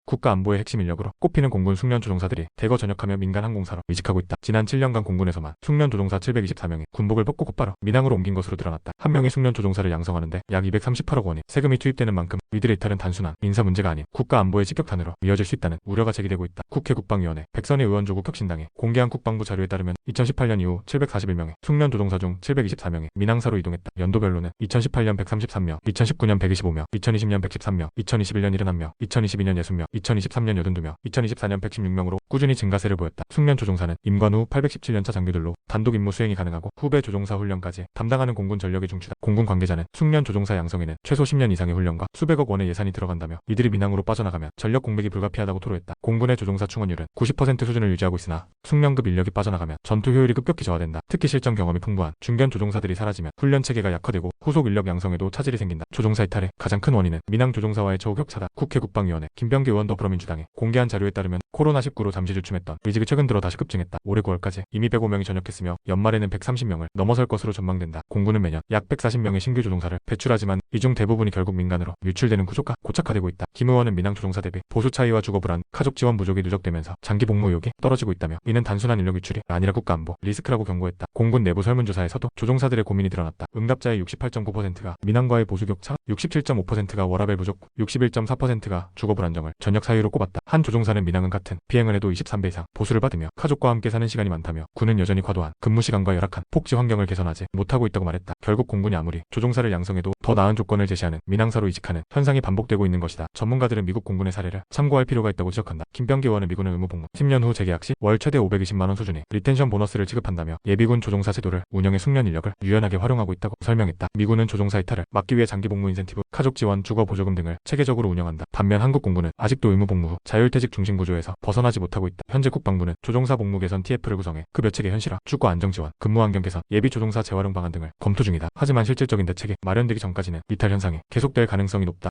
국가 안보의 핵심 인력으로 꼽히는 공군 숙련 조종사들이 대거 전역하며 민간 항공사로 이직하고 있다. 지난 7년간 공군에서만 숙련 조종사 724명이 군복을 벗고 곧바로 민항으로 옮긴 것으로 드러났다. 한 명의 숙련 조종사를 양성하는데 약 238억 원의 세금이 투입되는 만큼 이들의 이탈은 단순한 인사 문제가 아닌 국가 안보의 직격탄으로 이어질 수 있다는 우려가 제기되고 있다. 국회 국방위원회 백선희 의원 조국 혁신당이 공개한 국방부 자료에 따르면 2018년 이후 741명의 숙련 조종사 중 724명이 민항사로 이동했다. 연도별로는 2018년 133명, 2019년 125명, 2020년 113명, 2021년 71명, 2022년 60명, 2023년 82명, 2024년 116명으로 꾸준히 증가세를 보였다. 숙련 조종사는 임관 후 817년차 장교들로 단독 임무 수행이 가능하고 후배 조종사 훈련까지 담당하는 공군 전력의 중추다. 공군 관계자는 숙련 조종사 양성에는 최소 10년 이상의 훈련과 수백억 원의 예산이 들어간다며 이들이 민항으로 빠져나가면 전력 공백이 불가피하다고 토로했다. 공군의 조종사 충원율은 90% 수준을 유지하고 있으나 숙련급 인력이 빠져나가면 전투 효율이 급격히 저하된다. 특히 실전 경험이 풍부한 중견 조종사들이 사라지면 훈련 체계가 약화되고 후속 인력 양성에도 차질이 생긴다. 조종사 이탈의 가장 큰 원인은 민항 조종사와의 처우격차다. 국회 국방위원회 김병기 의원 더불어민주당이 공개한 자료에 따르면 코로나19로 잠시 주춤했던 의직이 최근 들어 다시 급증했다. 올해 9월까지 이미 105명이 전역했으며 연말에는 130명을 넘어설 것으로 전망된다. 공군은 매년 약 140명의 신규 조종사를 배출하지만 이 중 대부분이 결국 민간으로 유출되는 구조가 고착화되고 있다. 김 의원은 민항 조종사 대비 보수 차이와 주거 불안, 가족 지원 부족이 누적되면서 장기 복무 의욕이 떨어지고 있다며 이는 단순한 인력 유출이 아니라 국가안보 리스크라고 경고했다. 공군 내부 설문조사에서도 조종사들의 고민이 드러났다. 응답자의 68.9%가 민항과의 보수 격차, 67.5%가 워라밸 부족, 61.4%가 주거 불안정을 전역 사유로 꼽았다. 한 조종사는 민항은 같은 비행을 해도 23배 이상 보수를 받으며 가족과 함께 사는 시간이 많다며 군은 여전히 과도한 근무 시간과 열악한 복지 환경을 개선하지 못하고 있다고 말했다. 결국 공군이 아무리 조종사를 양성해도 더 나은 조건을 제시하는 민항사로 이직하는 현상이 반복되고 있는 것이다. 전문가들은 미국 공군의 사례를 참고할 필요가 있다고 지적한다. 김병기 의원은 미군은 의무복무 10년 후 재계약 시 월 최대 520만원 수준의 리텐션 보너스를 지급한다며 예비군 조종사 제도를 운영해 숙련 인력을 유연하게 활용하고 있다고 설명했다. 미군은 조종사 이탈을 막기 위해 장기 복무 인센티브, 가족 지원, 주거 보조금 등을 체계적으로 운영한다. 반면 한국 공군은 아직도 의무복무 후 자율퇴직 중심 구조에서 벗어나지 못하고 있다. 현재 국방부는 조종사 복무 개선 TF를 구성해 급여 체계 현실화, 주거 안정 지원, 근무 환경 개선, 예비 조종사 재활용 방안 등을 검토 중이다. 하지만 실질적인 대책이 마련되기 전까지는 이탈 현상이 계속될 가능성이 높다.